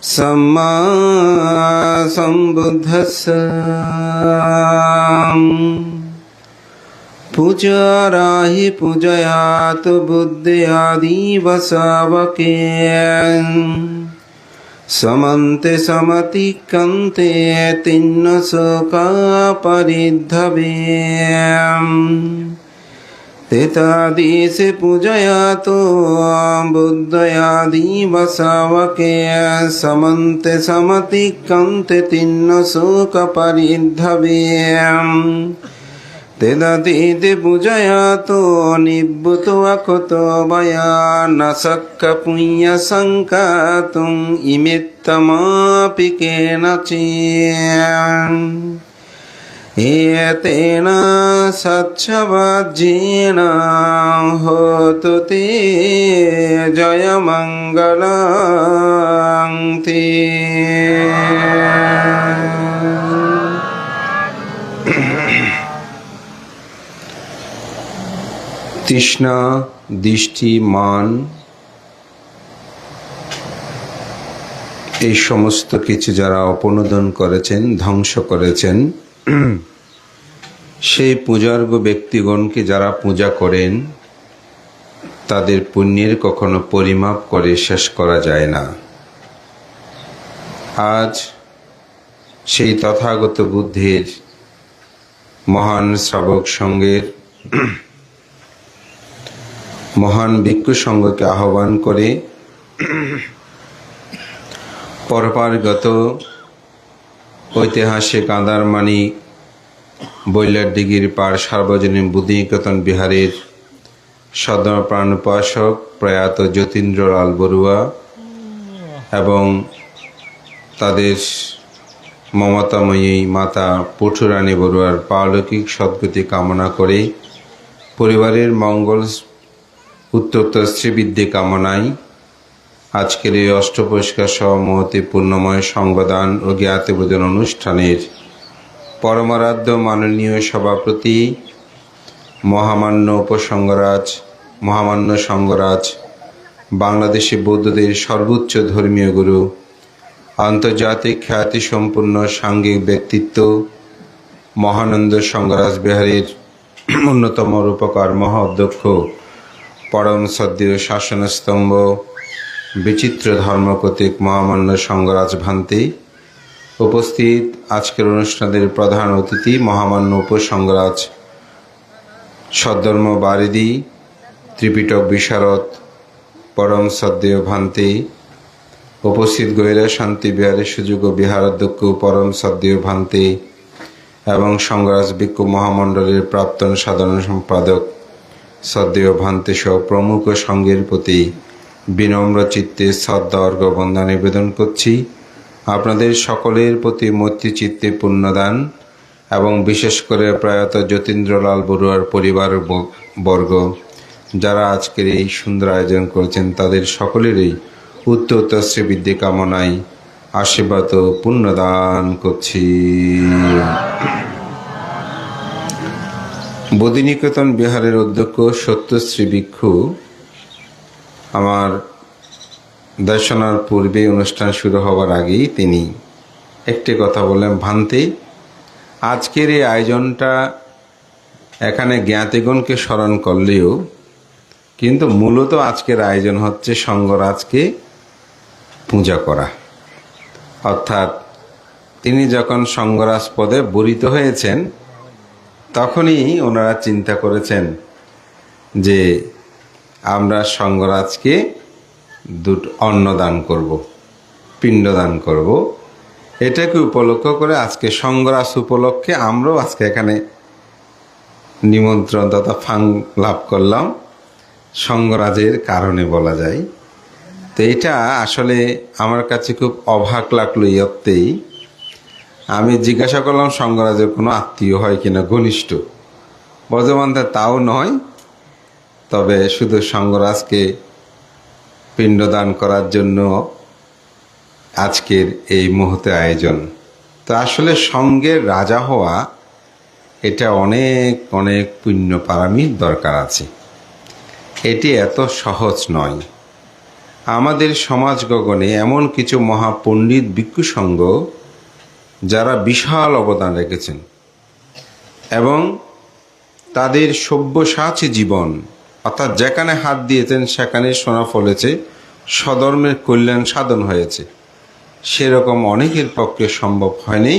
सम्मा सम्बुद्धस्स पूजाराहि पूजयात बुद्ध्यादिव शावके समन्ते समतिक्कन्ते तिन्न शोका परिद्धवे तेतादिशे पूजयातो बुद्धयादिव शावके समन्ते समतिक्कन्ते तिन्न शोक परिद्धवे तेदातीते पूजयातो निब्बुतो अकुतो भया न शक्य पुण्य संकातुं इमित्तमापि केनचित् एतेन सच्छवाज्येन होतु ते जयमङ्गलं ते। তৃষ্ণা, দৃষ্টি, মান এই সমস্ত কিছু যারা অপনোদন করেছেন, ধ্বংস করেছেন, সেই পূজার্ঘ ব্যক্তিগণকে যারা পূজা করেন তাদের পুণ্যের কখনো পরিমাপ করে শেষ করা যায় না। আজ সেই তথাগত বুদ্ধের মহান শ্রাবক সঙ্গের মহান ভিক্ষু সঙ্গকে আহ্বান করে পরপারগত ঐতিহাসিক আন্দারমানি বৈলার দিঘির পাড় সার্বজনীন বুদ্ধিনিকেতন বিহারের সদপ্রাণ উপাসক প্রয়াত যতীন্দ্রলাল বড়ুয়া এবং তাদের মমতাময়ী মাতা পুঠুরানী বড়ুয়ার পারলৌকিক সদ্গতি কামনা করে পরিবারের মঙ্গল উত্তরোত্তর শ্রীবৃদ্ধি কামনায় আজকের এই অষ্টপুরস্কার সহ মহতি পূর্ণময় সঙ্গদান ও জ্ঞাতিবোধন অনুষ্ঠানের পরমারাধ্য মাননীয় সভাপতি মহামান্য সঙ্গরাজ বাংলাদেশি বৌদ্ধদের সর্বোচ্চ ধর্মীয় গুরু, আন্তর্জাতিক খ্যাতিসম্পন্ন সাংঘিক ব্যক্তিত্ব মহানন্দ সঙ্গরাজ বিহারের অন্যতম রূপকার মহা অধ্যক্ষ পরম শ্রদ্ধেয় শাসনস্তম্ভ বিচিত্র ধর্মকতিক মহামান্য সঙ্গরাজ ভান্তে, উপস্থিত আজকের অনুষ্ঠানের প্রধান অতিথি মহামান্য উপসঙ্গরাজ সদ্ধর্ম বারিদি, ত্রিপিটক বিশারদ পরম শ্রদ্ধেয় ভান্তে, উপস্থিত গৈরা শান্তি বিহারের সুযোগ্য বিহার অধ্যক্ষ পরম শ্রদ্ধেয় ভান্তে এবং সঙ্গরাজ ভিক্ষু মহামণ্ডলের প্রাক্তন সাধারণ সম্পাদক শ্রদ্ধেয় ভান্তে সহ প্রমুখ সঙ্গের প্রতি বিনম্র চিত্তে শ্রদ্ধা অর্ঘ্য বন্দনা নিবেদন করছি। আপনাদের সকলের প্রতি মৈত্রী চিত্তে পুণ্যদান এবং বিশেষ করে প্রয়াত যতীন্দ্রলাল বড়ুয়ার পরিবার বর্গ যারা আজকের এই সুন্দর আয়োজন করেছেন তাদের সকলেরই উত্তরোত্তর শ্রীবৃদ্ধি কামনায় আশীর্বাদ ও পুণ্যদান করছি। বোধিনিকেতন বিহারের অধ্যক্ষ সত্যশ্রী ভিক্ষু আমার দর্শনার পূর্বে অনুষ্ঠান শুরু হওয়ার আগেই তিনি একটি কথা বললেন, ভান্তে আজকের এই আয়োজনটা এখানে জ্ঞাতিগণকে স্মরণ করলেও কিন্তু মূলত আজকের আয়োজন হচ্ছে সঙ্গরাজকে পূজা করা। অর্থাৎ তিনি যখন সঙ্গরাজ পদে বরিত হয়েছেন তখনই ওনারা চিন্তা করেছেন যে আমরা সঙ্গরাজকে অন্নদান করব, পিণ্ডদান করব। এটাকে উপলক্ষ করে আজকে সঙ্গরাজ উপলক্ষে আমরাও আজকে এখানে নিমন্ত্রণ তথা ফাং লাভ করলাম সঙ্গরাজের কারণে বলা যায়। তো এটা আসলে আমার কাছে খুব অবাক লাগলো। এই অর্থেই আমি জিজ্ঞাসা করলাম সঙ্গরাজের কোনো আত্মীয় হয় কিনা, ঘনিষ্ঠ। বর্ধমানতে তাও নয়, তবে শুধু সঙ্গরাজকে পিণ্ডদান করার জন্য আজকের এই মুহূর্তে আয়োজন। তো আসলে সঙ্গের রাজা হওয়া এটা অনেক অনেক পুণ্য পারামির দরকার আছে। এটি এত সহজ নয়। আমাদের সমাজ গগনে এমন কিছু মহাপণ্ডিত ভিক্ষু সংঘ যারা বিশাল অবদান রেখেছেন এবং তাদের সব্যসাচী জীবন অর্থাৎ যেখানে হাত দিয়েছেন সেখানে সোনা ফলেছে, স্বধর্মের কল্যাণ সাধন হয়েছে, সেরকম অনেকের পক্ষে সম্ভব হয়নি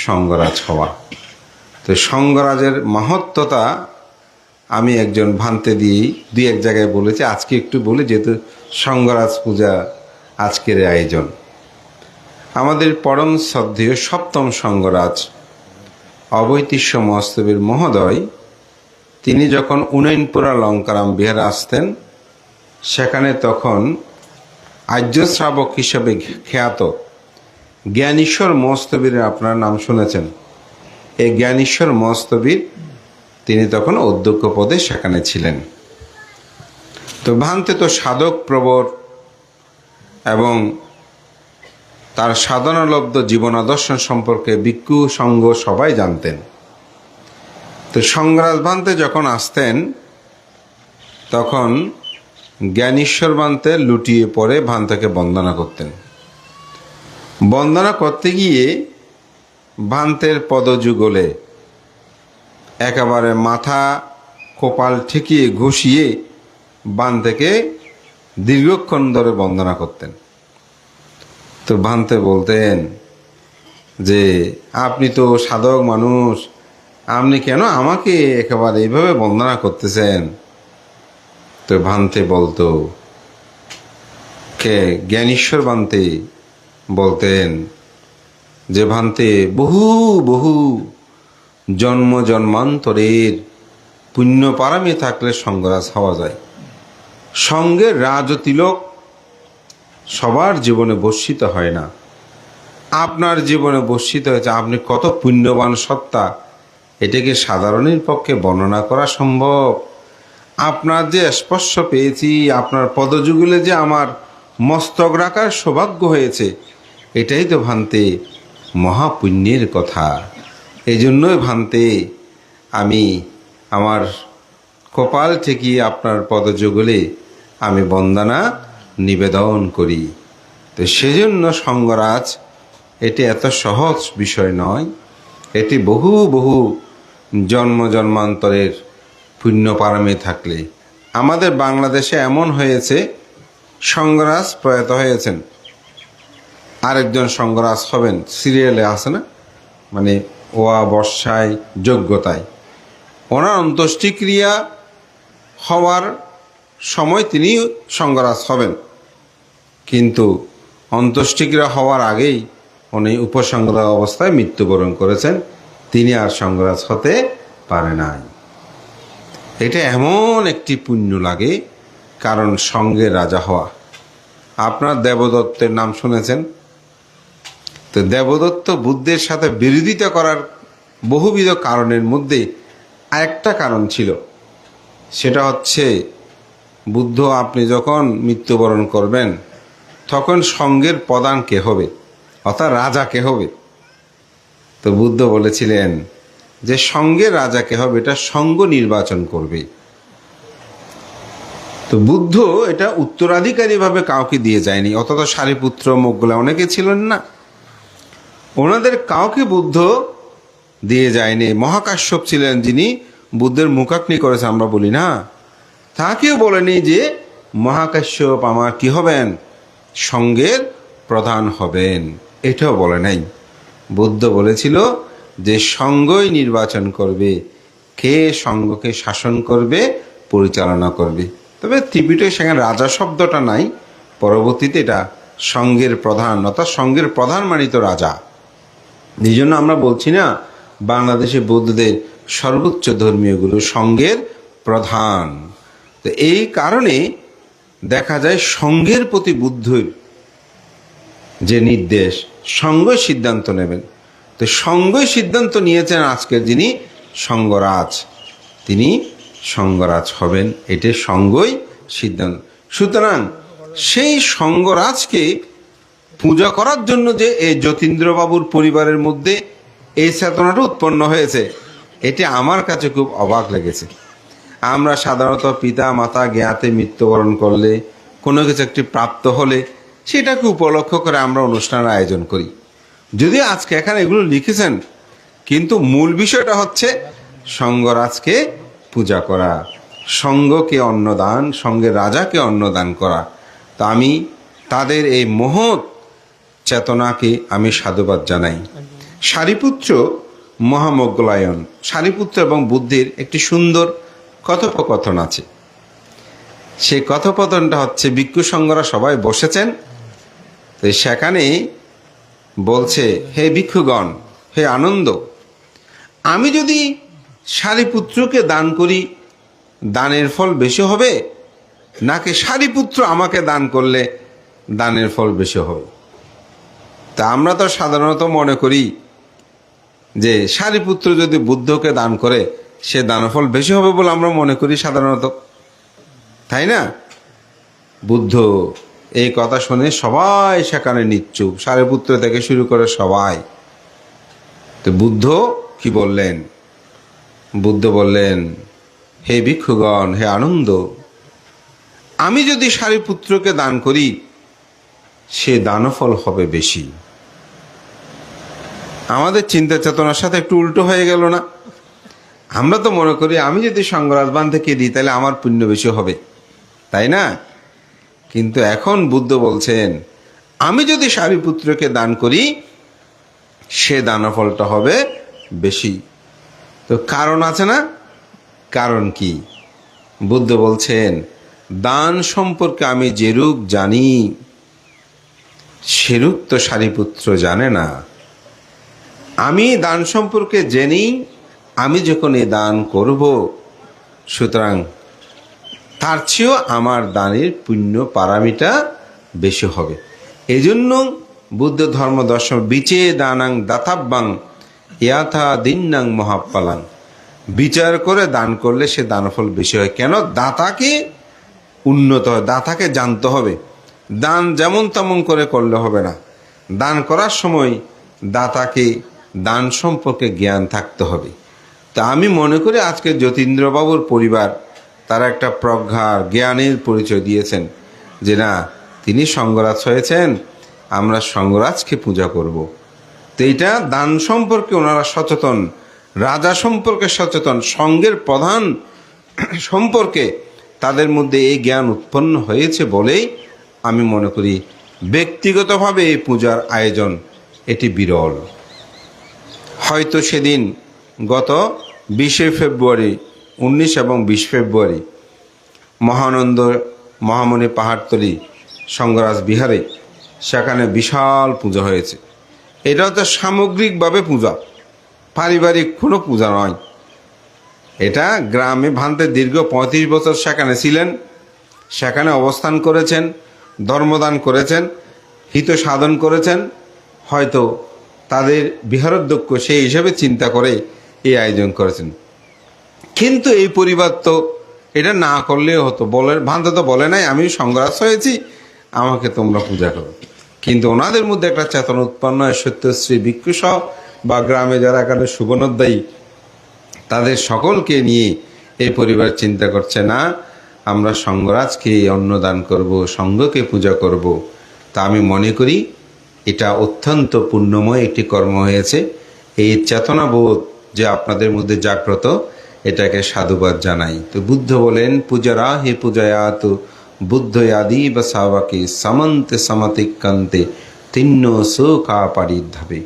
সঙ্গরাজ হওয়া। তো সঙ্গরাজের মাহাত্ম্যতা আমি একজন ভান্তে দিয়েই দুই এক জায়গায় বলেছি, আজকে একটু বলি যেহেতু সঙ্গরাজ পূজা আজকের আয়োজন। আমাদের পরম শ্রদ্ধেয় সপ্তম সঙ্গরাজ অবৈতিষ্য মহস্তবীর মহোদয় তিনি যখন উনয়নপুরা লঙ্কারাম বিহারে আসতেন, সেখানে তখন আর্য শ্রাবক হিসেবে খ্যাত জ্ঞানীশ্বর মহস্তবীর আপনার নাম শুনেছেন। এই জ্ঞানীশ্বর মহস্তবীর তিনি তখন অধ্যক্ষ পদে সেখানে ছিলেন। তো ভান্তে তো সাধক প্রবর এবং তার সাধনালব্ধ জীবন আদর্শন সম্পর্কে ভিক্ষু সংঘ সবাই জানতেন। তো সঙ্গরাজ ভান্তে যখন আসতেন তখন জ্ঞানীশ্বর ভান্তে লুটিয়ে পড়ে ভান্তেকে বন্দনা করতেন। বন্দনা করতে গিয়ে ভান্তের পদযুগলে একেবারে মাথা কপাল ঠেকিয়ে ঘুষিয়ে ভান্তেকে দীর্ঘক্ষণ ধরে বন্দনা করতেন। তো ভান্তে বলতেন যে আপনি তো সাধক মানুষ, আপনি কেন আমাকে একেবারে এইভাবে বন্দনা করতেছেন? তো ভান্তে বলতো, কে জ্ঞানীশ্বর ভান্তে বলতেন যে ভান্তে বহু বহু জন্ম জন্মান্তরের পুণ্য পারামি থাকলে সঙ্গরাজ হওয়া যায়। সঙ্গের রাজ তিলক সবার জীবনে বর্ষিত হয় না, আপনার জীবনে বর্ষিত হয়েছে। আপনি কত পুণ্যবান সত্তা, এটাকে সাধারণের পক্ষে বর্ণনা করা সম্ভব? আপনার যে স্পর্শ পেয়েছি, আপনার পদযুগলে যে আমার মস্তক রাখার সৌভাগ্য হয়েছে, এটাই তো ভান্তে মহাপুণ্যের কথা। এই জন্যই ভান্তে আমি আমার কপাল ঠেকিয়ে আপনার পদযুগলে আমি বন্দনা নিবেদন করি। তো সেজন্য সঙ্গরাজ এটি এত সহজ বিষয় নয়, এটি বহু বহু জন্ম জন্মান্তরের পুণ্য পারমে থাকলে। আমাদের বাংলাদেশে এমন হয়েছে, সঙ্গরাজ প্রয়াত হয়েছেন, আরেকজন সঙ্গরাজ হবেন, সিরিয়ালে আছে না, মানে ওয়া বর্ষায় যোগ্যতায় ওনার অন্ত্যেষ্টিক্রিয়া হওয়ার সময় তিনি সঙ্গরাজ হবেন, কিন্তু অন্ত্যেষ্টিক্রিয়া হওয়ার আগেই উনি উপসংগরাজ অবস্থায় মৃত্যুবরণ করেছেন, তিনি আর সঙ্গরাজ হতে পারে নাই। এটা এমন একটি পুণ্য লাগে, কারণ সঙ্গের রাজা হওয়া। আপনার দেবদত্তের নাম শুনেছেন? তো দেবদত্ত বুদ্ধের সাথে বিরোধিতা করার বহুবিধ কারণের মধ্যে আরেকটা কারণ ছিল, সেটা হচ্ছে বুদ্ধ আপনি যখন মৃত্যুবরণ করবেন তখন সঙ্গের প্রধান কে হবে, অর্থাৎ রাজা কে হবে? তো বুদ্ধ বলেছিলেন যে সঙ্গের রাজা কে হবে এটা সঙ্গ নির্বাচন করবে। তো বুদ্ধ এটা উত্তরাধিকারীভাবে কাউকে দিয়ে যায়নি, অথচ সারিপুত্র মোগলা অনেকে ছিলেন না, ওনাদের কাউকে বুদ্ধ দিয়ে যায়নি। মহাকাশ্যপ ছিলেন যিনি বুদ্ধের মুখাগ্নি করেছে আমরা বলি না, তাকেও বলেনি যে মহাকাশ্যপ আমার কি হবেন, সঙ্গের প্রধান হবেন, এটাও বলে নাই। বুদ্ধ বলেছিল যে সঙ্গই নির্বাচন করবে কে সঙ্গকে শাসন করবে, পরিচালনা করবে। তবে ত্রিপিটকে সেখানে রাজা শব্দটা নাই, পরবর্তীতে এটা সঙ্গের প্রধান, অর্থাৎ সঙ্গের প্রধান মানিত রাজা। এই জন্য আমরা বলছি না বাংলাদেশে বৌদ্ধদের সর্বোচ্চ ধর্মীয় গুরু সঙ্গের প্রধান। তো এই কারণে দেখা যায় সঙ্গের প্রতি বুদ্ধের যে নির্দেশ, সঙ্গই সিদ্ধান্ত নেবেন। তো সঙ্গই সিদ্ধান্ত নিয়েছেন আজকের যিনি সঙ্গরাজ, তিনি সঙ্গরাজ হবেন, এটা সঙ্গই সিদ্ধান্ত। সুতরাং সেই সঙ্গরাজকে পূজা করার জন্য যে এই যতীন্দ্রবাবুর পরিবারের মধ্যে এই চেতনাটা উৎপন্ন হয়েছে, এটি আমার কাছে খুব অবাক লেগেছে। আমরা সাধারণত পিতা মাতা জ্ঞাতে মৃত্যুবরণ করলে কোনো কিছু একটি প্রাপ্ত হলে সেটাকে উপলক্ষ করে আমরা অনুষ্ঠানের আয়োজন করি। যদিও আজকে এখানে এগুলো লিখেছেন, কিন্তু মূল বিষয়টা হচ্ছে সঙ্গরাজকে পূজা করা, সঙ্গকে অন্নদান, সঙ্গের রাজাকে অন্নদান করা। তা আমি তাদের এই মহৎ চেতনাকে আমি সাধুবাদ জানাই। সারিপুত্র মহামোগলায়ন, সারিপুত্র এবং বুদ্ধের একটি সুন্দর কথোপকথন আছে। সেই কথোপকথনটা হচ্ছে, ভিক্ষু সঙ্গরা সবাই বসেছেন, তো সেখানে বলছে, হে ভিক্ষুগণ, হে আনন্দ, আমি যদি সারিপুত্রকে দান করি দানের ফল বেশি হবে, নাকি সারিপুত্র আমাকে দান করলে দানের ফল বেশি হবে? তা আমরা তো সাধারণত মনে করি যে সারিপুত্র যদি বুদ্ধকে দান করে সে দানফল বেশি হবে বলে আমরা মনে করি সাধারণত, তাই না? বুদ্ধ এই কথা শুনে সবাই সেখানে নিশ্চুপ, সারিপুত্র থেকে শুরু করে সবাই। তো বুদ্ধ কি বললেন? বুদ্ধ বললেন, হে ভিক্ষুগণ, হে আনন্দ, আমি যদি সারিপুত্রকে দান করি সে দানফল হবে বেশি। আমাদের চিন্তা চেতনার সাথে একটু উল্টো হয়ে গেল না? আমরা তো মনে করি আমি যদি সঙ্গরাজ বান্ধবকে দিই তাহলে আমার পুণ্য বেশি হবে, তাই না? কিন্তু এখন বুদ্ধ বলছেন, আমি যদি সারিপুত্রকে দান করি সে দানফলটা হবে বেশি। তো কারণ আছে না? কারণ কি? বুদ্ধ বলছেন, দান সম্পর্কে আমি যেরূপ জানি সেরূপ তো সারিপুত্র জানে না। আমি দান সম্পর্কে জেনেই আমি যখন এই দান করব, সুতরাং তার চেয়েও আমার দানের পুণ্য পারামিটা বেশি হবে। এই জন্য বুদ্ধ ধর্ম দর্শন বিচে দানাং দাতাব্বাং ইয়াথা দিন্নাং মহাপ্পালাং, বিচার করে দান করলে সে দানফল বেশি হয়। কেন? দাতাকে উন্নত হয়, দাতাকে জানতে হবে। দান যেমন তেমন করে করলে হবে না। দান করার সময় দাতাকে দান সম্পর্কে জ্ঞান থাকতে হবে। তা আমি মনে করি আজকে যতীন্দ্রবাবুর পরিবার তারা একটা প্রজ্ঞার জ্ঞানের পরিচয় দিয়েছেন যে না, তিনি সঙ্গরাজ হয়েছেন, আমরা সঙ্গরাজকে পূজা করব। তো এইটা দান সম্পর্কে ওনারা সচেতন, রাজা সম্পর্কে সচেতন, সঙ্গের প্রধান সম্পর্কে তাদের মধ্যে এই জ্ঞান উৎপন্ন হয়েছে বলেই আমি মনে করি ব্যক্তিগতভাবে এই পূজার আয়োজন এটি বিরল। হয়তো সেদিন গত 20শে ফেব্রুয়ারি, 19 এবং 20 ফেব্রুয়ারি মহানন্দ মহামণি পাহাড়তলি সঙ্গরাজ বিহারে সেখানে বিশাল পূজা হয়েছে। এটা হচ্ছে সামগ্রিকভাবে পূজা, পারিবারিক কোনো পূজা নয়। এটা গ্রামে ভান্তে দীর্ঘ 35 বছর সেখানে ছিলেন, সেখানে অবস্থান করেছেন, ধর্মদান করেছেন, হিত সাধন করেছেন। হয়তো তাদের বিহারাধ্যক্ষ সেই হিসাবে চিন্তা করে এই আয়োজন করেছেন। কিন্তু এই পরিবার তো এটা না করলেও হতো, বলে ভান্তে তো বলে নাই আমি সঙ্গরাজ হয়েছি, আমাকে তোমরা পূজা করো। কিন্তু ওনাদের মধ্যে একটা চেতনা উৎপন্ন হয়, সত্যশ্রী ভিক্ষুসহ বা গ্রামে যারা এখানে সুবর্ণোদ্যায়ী তাদের সকলকে নিয়ে এই পরিবার চিন্তা করছে, না আমরা সঙ্গরাজকে অন্নদান করব, সঙ্গকে পূজা করব। তা আমি মনে করি এটা অত্যন্ত পুণ্যময় একটি কর্ম হয়েছে। এই চেতনাবোধ যে আপনাদের মধ্যে জাগ্রত, এটাকে সাধুবাদ জানাই। তো বুদ্ধ বলেন, পূজারা হে পূজায়াত বুদ্ধ আদি বা সাবাকে সামন্তে সমাতিকান্তে তিন্ন শোকা পারিধাবে।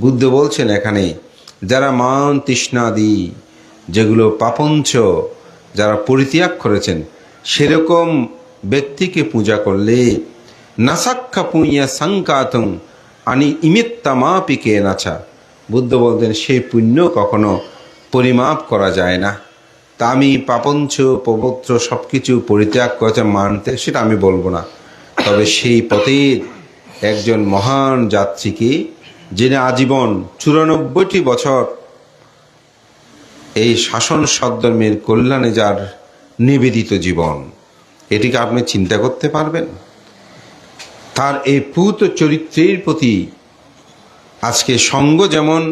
বুদ্ধ বলছেন এখানে, যারা মান তৃষ্ণাদি যেগুলো পাপঞ্চ যারা পরিত্যাগ করেছেন, সেরকম ব্যক্তিকে পূজা করলে নাসাক্ষা পুঁইয়া সংকাতং আনি ইমিত্তামাপিকে নাচা। বুদ্ধ বলতেন সেই পুণ্য কখনো পরিমাপ করা যায় না। তা আমি পাপঞ্চ পবিত্র সব কিছু পরিত্যাগ করেছে মানতে, সেটা আমি বলবো না। তবে সেই পথের একজন মহান যাত্রীকে, যিনি আজীবন 94টি বছর এই শাসন সদ্ধর্মের কল্যাণে যার নিবেদিত জীবন, এটিকে আপনি চিন্তা করতে পারবেন? তার এই পূত চরিত্রের প্রতি আজকে সঙ্গ যেমন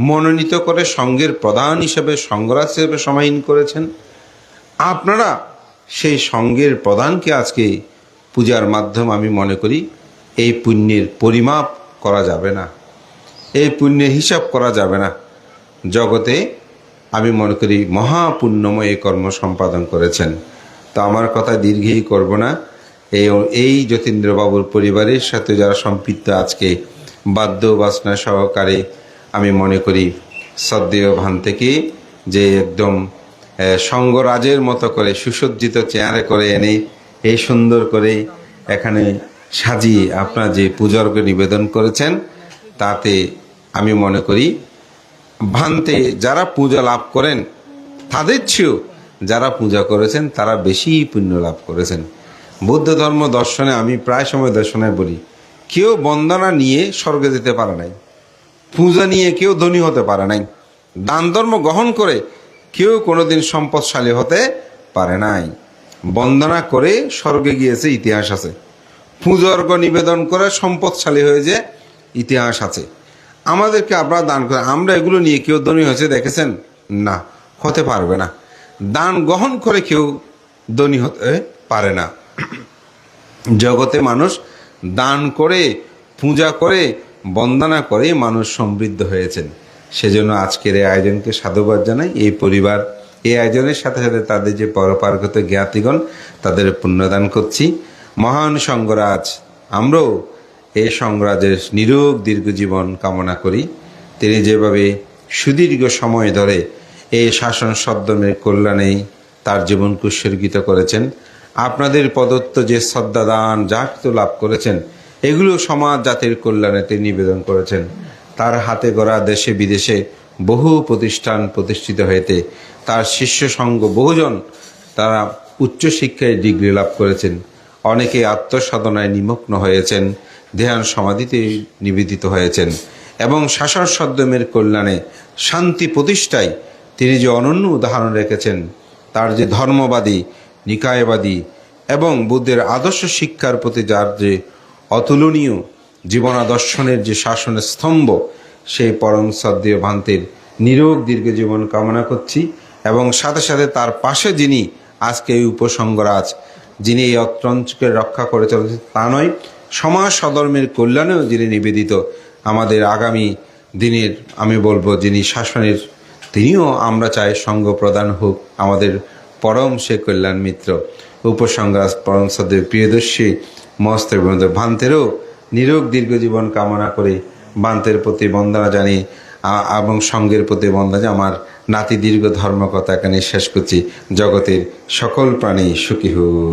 মনোনীত করে সঙ্গের প্রধান হিসেবে সঙ্গরাজ হিসেবে সমাহিন করেছেন, আপনারা সেই সঙ্গের প্রধানকে আজকে পূজার মাধ্যম আমি মনে করি এই পুণ্যের পরিমাপ করা যাবে না, এই পুণ্যের হিসাব করা যাবে না। জগতে আমি মনে করি মহাপুণ্যময় এই কর্ম সম্পাদন করেছেন। তো আমার কথা দীর্ঘই করব না। এই যতীন্দ্রবাবুর পরিবারের সাথে যারা সম্পৃক্ত আজকে বাদ্য বাজনা সহকারে, আমি মনে করি শ্রদ্ধেয় ভান্তেকে যে একদম সঙ্গরাজের মতো করে সুসজ্জিত চেয়ারে করে এনে এই সুন্দর করে এখানে সাজিয়ে আপনারা যে পূজার্ঘ্য নিবেদন করেছেন, তাতে আমি মনে করি ভান্তে যারা পূজা লাভ করেন তাদের চেয়েও যারা পূজা করেছেন তারা বেশি পুণ্য লাভ করেছেন। বৌদ্ধ ধর্ম দর্শনে আমি প্রায় সময় দর্শনে বলি, কেউ বন্দনা নিয়ে স্বর্গে যেতে পারে নাই, পূজা নিয়ে কেউ ধনী হতে পারে নাই, দান ধর্ম গ্রহণ করে কেউ কোনোদিন সম্পদশালী হতে পারে নাই। বন্দনা করে স্বর্গে গিয়েছে ইতিহাস আছে, পূজার্ঘ নিবেদন করে সম্পদশালী হয়ে যে ইতিহাস আছে। আমাদেরকে আপনারা দান করে, আমরা এগুলো নিয়ে কেউ ধনী হয়েছে দেখেছেন? না, হতে পারবে না। দান গ্রহণ করে কেউ ধনী হতে পারে না। জগতে মানুষ দান করে, পূজা করে, বন্দনা করে মানুষ সমৃদ্ধ হয়েছেন। সেজন্য আজকের এই আয়োজনকে সাধুবাদ জানাই। এই পরিবার এই আয়োজনের সাথে সাথে তাদের যে পরপার্গত জ্ঞাতিগণ, তাদের পুণ্যদান করছি। মহান সঙ্গরাজ, আমরাও এই সঙ্গরাজের নিরোগ দীর্ঘ জীবন কামনা করি। তিনি যেভাবে সুদীর্ঘ সময় ধরে এই শাসন সদ্যমের কল্যাণেই তার জীবনকে উৎসর্গিত করেছেন। আপনাদের প্রদত্ত যে শ্রদ্ধাদান যাকে লাভ করেছেন, এগুলো সমাজ জাতির কল্যাণে তিনি নিবেদন করেছেন। তার হাতে গড়া দেশে বিদেশে বহু প্রতিষ্ঠান প্রতিষ্ঠিত হয়েছে, তার শিষ্য সঙ্গ বহুজন তারা উচ্চশিক্ষায় ডিগ্রি লাভ করেছেন, অনেকে আত্মসাধনায় নিমগ্ন হয়েছেন, ধ্যান সমাধিতে নিবেদিত হয়েছেন এবং শাসন সদ্যমের কল্যাণে শান্তি প্রতিষ্ঠায় তিনি যে অনন্য উদাহরণ রেখেছেন, তার যে ধর্মবাদী, নিকায়বাদী এবং বুদ্ধের আদর্শ শিক্ষার প্রতি যার যে অতুলনীয় জীবনাদর্শনের যে শাসনের স্তম্ভ, সেই পরম শ্রদ্ধেয় ভান্তের নিরোগ দীর্ঘ জীবন কামনা করছি। এবং সাথে সাথে তার পাশে যিনি আজকে এই উপসঙ্গরাজ, যিনি এই অত্রঞ্চকে রক্ষা করে চলেছেন তা নয়, সমাজ সধর্মের কল্যাণেও যিনি নিবেদিত, আমাদের আগামী দিনের আমি বলবো যিনি শাসনের, তিনিও আমরা চাই সঙ্গ প্রদান হোক আমাদের পরম সে কল্যাণ মিত্র উপসঙ্গরাজ পরম শ্রদ্ধেয় প্রিয়দর্শী মস্ত ভান্তেরও নিরোগ দীর্ঘ জীবন কামনা করে ভান্তের প্রতি বন্দনা জানিয়ে এবং সঙ্গের প্রতি বন্দনা, আমার নাতি দীর্ঘ ধর্মকথা এখানে শেষ করছি। জগতের সকল প্রাণী সুখী হোক।